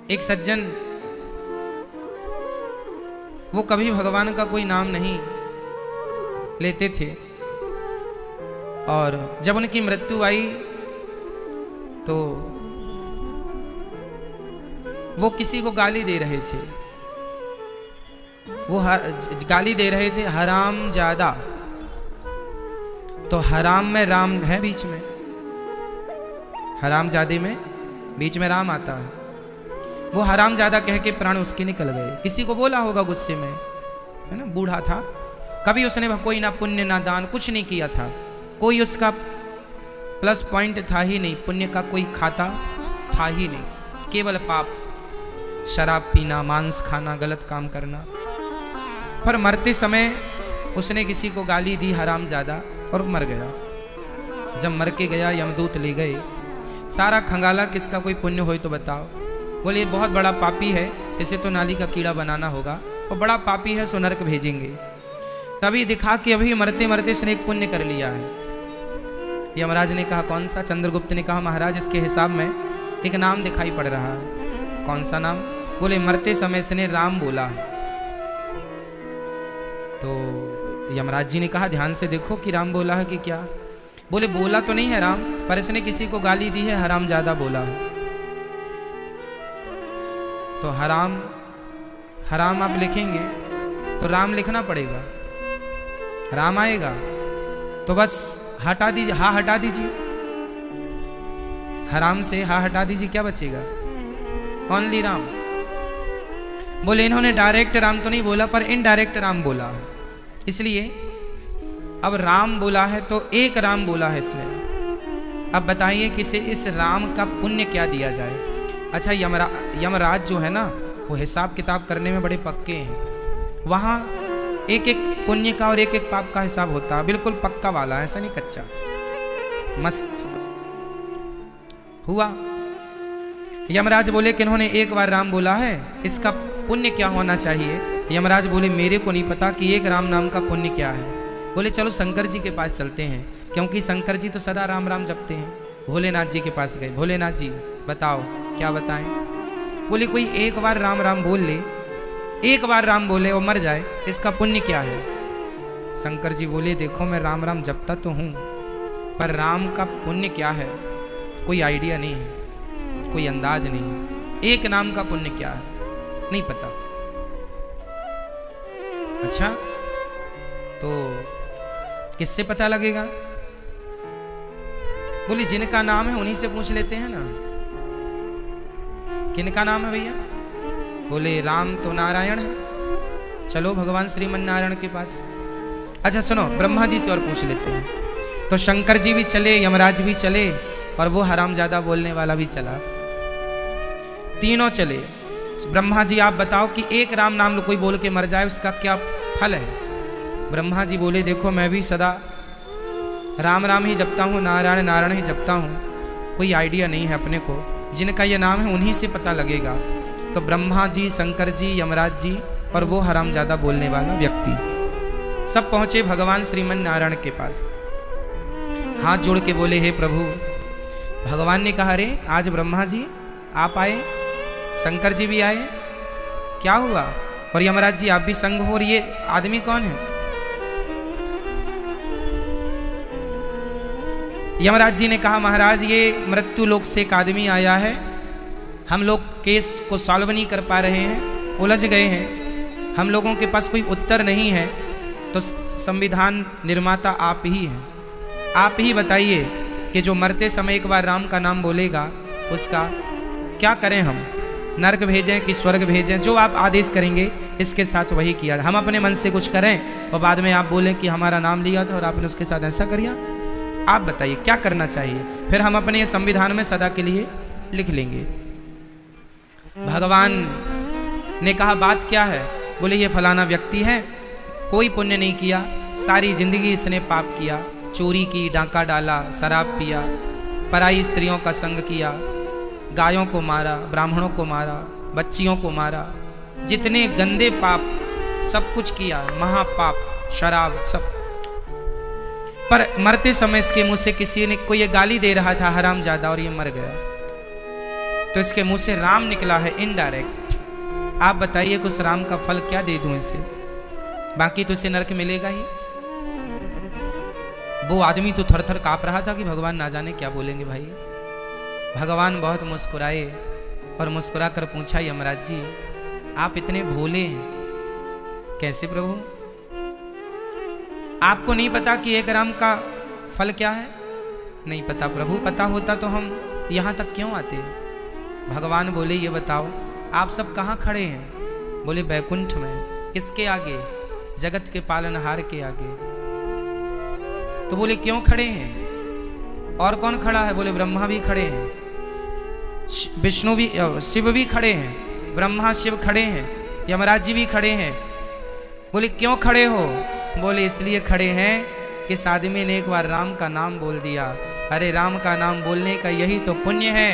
एक सज्जन, वो कभी भगवान का कोई नाम नहीं लेते थे, और जब उनकी मृत्यु आई तो वो किसी को गाली दे रहे थे। वो गाली दे रहे थे हराम ज्यादा। तो हराम में राम है बीच में, हराम जादे में बीच में राम आता है। वो हराम ज्यादा कह के प्राण उसके निकल गए। किसी को बोला होगा गुस्से में, है ना, बूढ़ा था, कभी उसने कोई ना पुण्य ना दान कुछ नहीं किया था, कोई उसका प्लस पॉइंट था ही नहीं, पुण्य का कोई खाता था ही नहीं, केवल पाप, शराब पीना, मांस खाना, गलत काम करना। पर मरते समय उसने किसी को गाली दी हराम ज्यादा और मर गया। जब मर के गया यमदूत ले गए, सारा खंगाला किसका कोई पुण्य हो तो बताओ। बोले बहुत बड़ा पापी है, इसे तो नाली का कीड़ा बनाना होगा, और बड़ा पापी है सो नरक भेजेंगे। तभी दिखा कि अभी मरते मरते इसने एक पुण्य कर लिया है। यमराज ने कहा कौन सा? चंद्रगुप्त ने कहा महाराज इसके हिसाब में एक नाम दिखाई पड़ रहा है। कौन सा नाम? बोले मरते समय इसने राम बोला। तो यमराज जी ने कहा ध्यान से देखो कि राम बोला है कि क्या। बोले बोला तो नहीं है राम, पर इसने किसी को गाली दी है, हराम ज्यादा बोला है। तो हराम हराम आप लिखेंगे तो राम लिखना पड़ेगा, राम आएगा तो बस हटा दीजिए, हा हटा दीजिए, हराम से हा हटा दीजिए, क्या बचेगा? ओनली राम। बोले इन्होंने डायरेक्ट राम तो नहीं बोला, पर इनडायरेक्ट राम बोला, इसलिए अब राम बोला है तो एक राम बोला है इसने। अब बताइए कि इस राम का पुण्य क्या दिया जाए? अच्छा, यमराज जो है ना, वो हिसाब किताब करने में बड़े पक्के हैं। वहाँ एक एक पुण्य का और एक एक पाप का हिसाब होता है, बिल्कुल पक्का वाला, ऐसा नहीं कच्चा। मस्त हुआ। यमराज बोले कि इन्होंने एक बार राम बोला है, इसका पुण्य क्या होना चाहिए? यमराज बोले मेरे को नहीं पता कि एक राम नाम का पुण्य क्या है। बोले चलो शंकर जी के पास चलते हैं, क्योंकि शंकर जी तो सदा राम राम जपते हैं। भोलेनाथ जी के पास गए, भोलेनाथ जी बताओ क्या बताएं? बोले कोई एक बार राम राम बोल ले, एक बार राम बोले और मर जाए, इसका पुण्य क्या है? शंकर जी बोले देखो मैं राम राम जपता तो हूँ, पर राम का पुण्य क्या है कोई आइडिया नहीं है, कोई अंदाज नहीं। एक नाम का पुण्य क्या है नहीं पता। अच्छा, तो किससे पता लगेगा? बोली जिनका नाम है उन्हीं से पूछ लेते हैं ना। किनका नाम है भैया? बोले राम तो नारायण है, चलो भगवान श्रीमन नारायण के पास। अच्छा सुनो, ब्रह्मा जी से और पूछ लेते हैं। तो शंकर जी भी चले, यमराज भी चले, और वो हरामजादा बोलने वाला भी चला, तीनों चले। ब्रह्मा जी आप बताओ कि एक राम नाम कोई बोल के मर जाए उसका क्या फल है? ब्रह्मा जी बोले देखो मैं भी सदा राम राम ही जपता हूँ, नारायण नारायण ही जपता हूँ, कोई आइडिया नहीं है अपने को, जिनका ये नाम है उन्हीं से पता लगेगा। तो ब्रह्मा जी, शंकर जी, यमराज जी और वो हरामजादा बोलने वाला व्यक्ति सब पहुंचे भगवान श्रीमन नारायण के पास। हाथ जोड़ के बोले हे प्रभु। भगवान ने कहा अरे आज ब्रह्मा जी आप आए, शंकर जी भी आए, क्या हुआ? और यमराज जी आप भी संग हो, और ये आदमी कौन है? यमराज जी ने कहा महाराज ये मृत्यु लोक से एक आदमी आया है, हम लोग केस को सॉल्व नहीं कर पा रहे हैं, उलझ गए हैं, हम लोगों के पास कोई उत्तर नहीं है, तो संविधान निर्माता आप ही हैं, आप ही बताइए कि जो मरते समय एक बार राम का नाम बोलेगा उसका क्या करें? हम नरक भेजें कि स्वर्ग भेजें? जो आप आदेश करेंगे इसके साथ वही किया। हम अपने मन से कुछ करें और बाद में आप बोलें कि हमारा नाम लिया था और आपने उसके साथ ऐसा किया, आप बताइए क्या करना चाहिए? फिर हम अपने संविधान में सदा के लिए लिख लेंगे। भगवान ने कहा बात क्या है? बोले ये फलाना व्यक्ति है, कोई पुण्य नहीं किया, सारी जिंदगी इसने पाप किया, चोरी की, डांका डाला, शराब पिया, पराई स्त्रियों का संग किया, गायों को मारा, ब्राह्मणों को मारा, बच्चियों को मारा, जितने गंदे पाप सब कुछ किया, महापाप, शराब सब। पर मरते समय इसके मुंह से किसी ने कोई ये गाली दे रहा था हरामजादा, और ये मर गया। तो इसके मुंह से राम निकला है इनडायरेक्ट। आप बताइए कुछ राम का फल क्या दे दूं इसे, बाकी तो इसे नरक मिलेगा ही। वो आदमी तो थर थर कांप रहा था कि भगवान ना जाने क्या बोलेंगे भाई। भगवान बहुत मुस्कुराए और मुस्कुरा कर पूछा, यमराज जी आप इतने भोले हैं कैसे प्रभु? आपको नहीं पता कि एक राम का फल क्या है? नहीं पता प्रभु, पता होता तो हम यहाँ तक क्यों आते? भगवान बोले ये बताओ आप सब कहाँ खड़े हैं? बोले बैकुंठ में। किसके आगे? जगत के पालनहार के आगे। तो बोले क्यों खड़े हैं? और कौन खड़ा है? बोले ब्रह्मा भी खड़े हैं, विष्णु भी, शिव भी खड़े हैं, ब्रह्मा शिव खड़े हैं, यमराज जी भी खड़े हैं। बोले क्यों खड़े हो? बोले इसलिए खड़े हैं कि इस आदमी ने एक बार राम का नाम बोल दिया। अरे राम का नाम बोलने का यही तो पुण्य है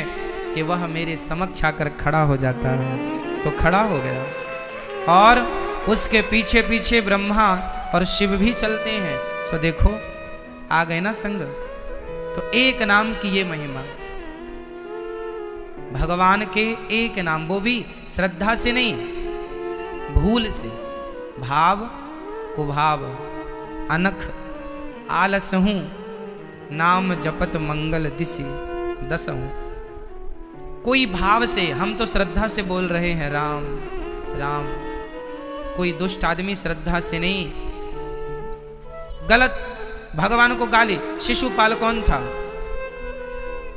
कि वह मेरे समक्ष आकर खड़ा हो जाता है। सो खड़ा हो गया और उसके पीछे पीछे ब्रह्मा और शिव भी चलते हैं। सो देखो आ गए ना संग। तो एक नाम की ये महिमा, भगवान के एक नाम, वो भी श्रद्धा से नहीं, भूल से, भाव कुभाव अनख आलस हूं, नाम जपत मंगल दिशि दसहूं। कोई भाव से, हम तो श्रद्धा से बोल रहे हैं राम राम। कोई दुष्ट आदमी श्रद्धा से नहीं, गलत भगवान को गाली। शिशुपाल कौन था?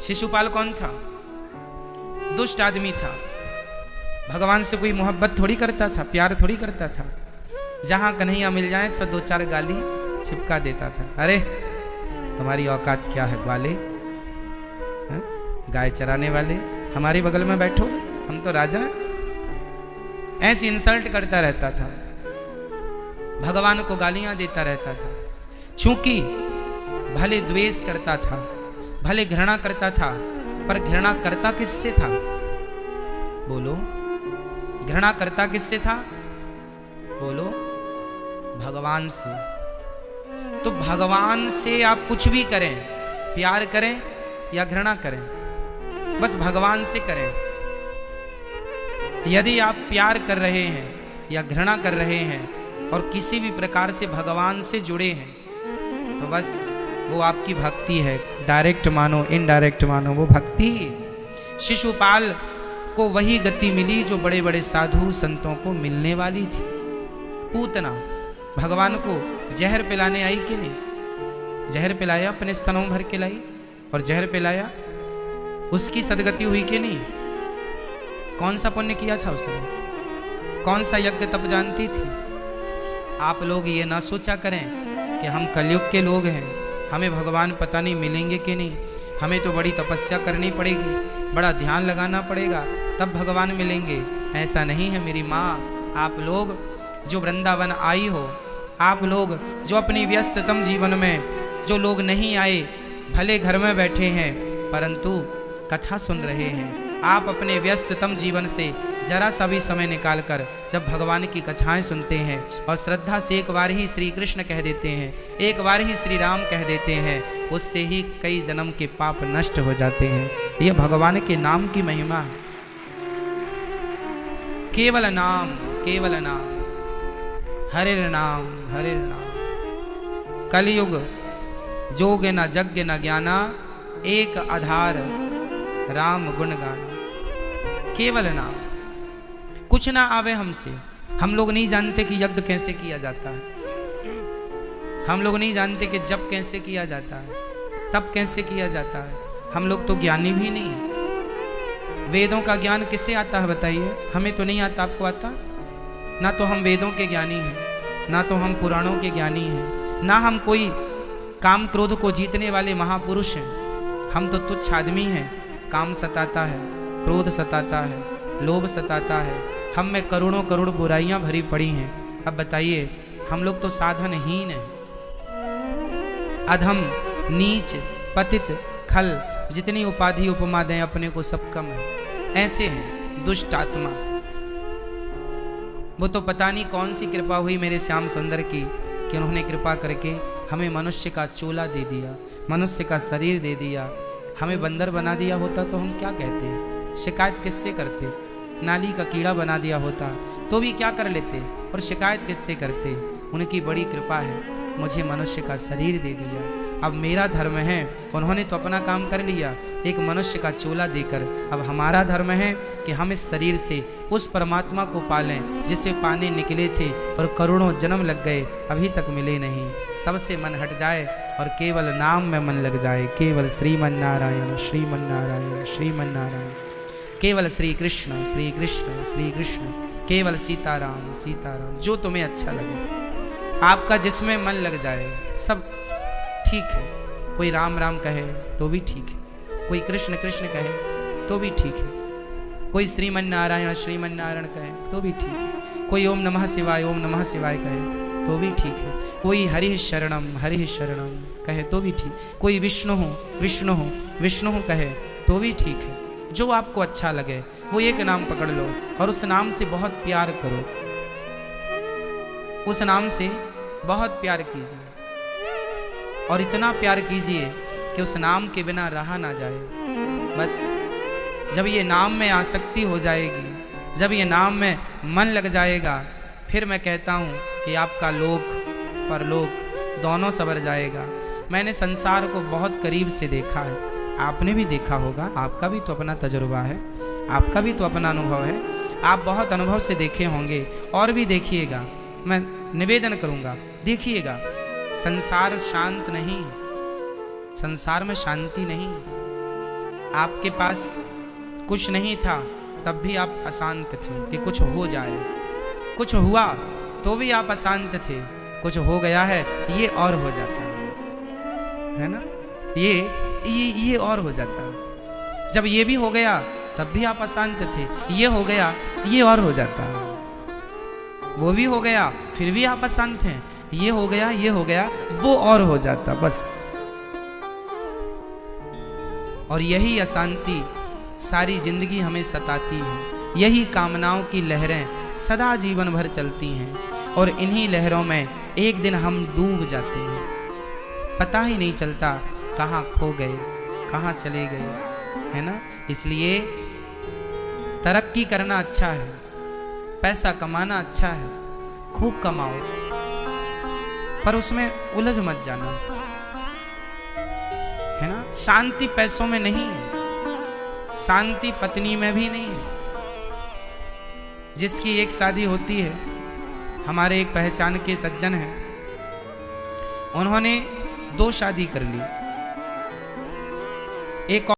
शिशुपाल कौन था? दुष्ट आदमी था। भगवान से कोई मोहब्बत थोड़ी करता था, प्यार थोड़ी करता था। जहां कन्हैया मिल जाए सो दो चार गाली चिपका देता था। अरे तुम्हारी औकात क्या है ग्वाले, गाय चराने वाले, हमारे बगल में बैठो, हम तो राजा हैं। ऐसी इंसल्ट करता रहता था, भगवान को गालियां देता रहता था। चूंकि भले द्वेष करता था, भले घृणा करता था, पर घृणा करता किससे था? बोलो, घृणा करता किससे था? बोलो, भगवान से। तो भगवान से आप कुछ भी करें, प्यार करें या घृणा करें, बस भगवान से करें। यदि आप प्यार कर रहे हैं या घृणा कर रहे हैं और किसी भी प्रकार से भगवान से जुड़े हैं, तो बस वो आपकी भक्ति है। डायरेक्ट मानो इनडायरेक्ट मानो, वो भक्ति। शिशुपाल को वही गति मिली जो बड़े बड़े साधु संतों को मिलने वाली थी। पूतना भगवान को जहर पिलाने आई कि नहीं? जहर पिलाया, अपने स्तनों भर के लाई और जहर पिलाया, उसकी सदगति हुई कि नहीं? कौन सा पुण्य किया था उसने? कौन सा यज्ञ तप जानती थी? आप लोग ये ना सोचा करें कि हम कलयुग के लोग हैं, हमें भगवान पता नहीं मिलेंगे कि नहीं, हमें तो बड़ी तपस्या करनी पड़ेगी, बड़ा ध्यान लगाना पड़ेगा, तब भगवान मिलेंगे। ऐसा नहीं है मेरी माँ। आप लोग जो वृंदावन आई हो, आप लोग जो अपनी व्यस्ततम जीवन में जो लोग नहीं आए, भले घर में बैठे हैं परंतु कथा सुन रहे हैं, आप अपने व्यस्ततम जीवन से जरा सा भी समय निकालकर जब भगवान की कथाएं सुनते हैं और श्रद्धा से एक बार ही श्री कृष्ण कह देते हैं, एक बार ही श्री राम कह देते हैं, उससे ही कई जन्म के पाप नष्ट हो जाते हैं। यह भगवान के नाम की महिमा है। केवल नाम, केवल नाम, हरे नाम, हरे नाम। कलयुग जोग न यज्ञ न ज्ञाना, एक आधार राम गुण गाना। केवल नाम, कुछ ना आवे हमसे। हम लोग नहीं जानते कि यज्ञ कैसे किया जाता है, हम लोग नहीं जानते कि जप कैसे किया जाता है, तप कैसे किया जाता है। हम लोग तो ज्ञानी भी नहीं। वेदों का ज्ञान किससे आता है बताइए? हमें तो नहीं आता। आपको आता? ना तो हम वेदों के ज्ञानी हैं, ना तो हम पुराणों के ज्ञानी हैं, ना हम कोई काम क्रोध को जीतने वाले महापुरुष हैं। हम तो तुच्छ आदमी हैं। काम सताता है, क्रोध सताता है, लोभ सताता है, हम में करोड़ों करोड़ बुराइयां भरी पड़ी हैं। अब बताइए, हम लोग तो साधनहीन हैं, अधम, नीच, पतित, खल, जितनी उपाधि उपमा दें अपने को सब कम है। ऐसे हैं दुष्ट आत्मा। वो तो पता नहीं कौन सी कृपा हुई मेरे श्याम सुंदर की कि उन्होंने कृपा करके हमें मनुष्य का चोला दे दिया, मनुष्य का शरीर दे दिया। हमें बंदर बना दिया होता तो हम क्या कहते हैं? शिकायत किससे करते? नाली का कीड़ा बना दिया होता तो भी क्या कर लेते, और शिकायत किससे करते? उनकी बड़ी कृपा है, मुझे मनुष्य का शरीर दे दिया, अब मेरा धर्म है। उन्होंने तो अपना काम कर लिया एक मनुष्य का चोला देकर। अब हमारा धर्म है कि हम इस शरीर से उस परमात्मा को पालें जिसे पाने निकले थे और करोड़ों जन्म लग गए, अभी तक मिले नहीं। सबसे मन हट जाए और केवल नाम में मन लग जाए। केवल श्रीमन नारायण श्रीमन नारायण श्रीमन नारायण, केवल श्री कृष्ण श्री कृष्ण श्री कृष्ण, केवल सीताराम सीताराम। जो तुम्हें अच्छा लगे, आपका जिसमें मन लग जाए सब ठीक है। कोई राम राम कहे तो भी ठीक है, कोई कृष्ण कृष्ण कहे तो भी ठीक है, कोई श्रीमन नारायण श्रीमन नारायण कहे तो भी ठीक है, कोई ओम नमः शिवाय कहे तो भी ठीक है, कोई हरि शरणम कहे तो भी ठीक, कोई विष्णु विष्णु कहे तो भी ठीक है। जो आपको अच्छा लगे वो एक नाम पकड़ लो और उस नाम से बहुत प्यार करो, उस नाम से बहुत प्यार कीजिए और इतना प्यार कीजिए कि उस नाम के बिना रहा ना जाए। बस जब ये नाम में आसक्ति हो जाएगी, जब ये नाम में मन लग जाएगा, फिर मैं कहता हूँ कि आपका लोक परलोक दोनों संवर जाएगा। मैंने संसार को बहुत करीब से देखा है, आपने भी देखा होगा, आपका भी तो अपना तजुर्बा है, आपका भी तो अपना अनुभव है, आप बहुत अनुभव से देखे होंगे और भी देखिएगा। मैं निवेदन करूँगा, देखिएगा संसार शांत नहीं, संसार में शांति नहीं। आपके पास कुछ नहीं था तब भी आप अशांत थे कि कुछ हो जाए, कुछ हुआ तो भी आप अशांत थे, कुछ हो गया है ये और हो जाता है ना, ये और हो जाता है। जब ये भी हो गया तब भी आप अशांत थे, ये हो गया ये और हो जाता है, वो भी हो गया फिर भी आप अशांत हैं, ये हो गया वो और हो जाता बस। और यही अशांति सारी जिंदगी हमें सताती है, यही कामनाओं की लहरें सदा जीवन भर चलती हैं और इन्हीं लहरों में एक दिन हम डूब जाते हैं, पता ही नहीं चलता कहाँ खो गए कहाँ चले गए, है ना। इसलिए तरक्की करना अच्छा है, पैसा कमाना अच्छा है, खूब कमाओ, पर उसमें उलझ मत जाना, है ना। शांति पैसों में नहीं है, शांति पत्नी में भी नहीं है। जिसकी एक शादी होती है, हमारे एक पहचान के सज्जन हैं, उन्होंने 2 शादी कर ली, एक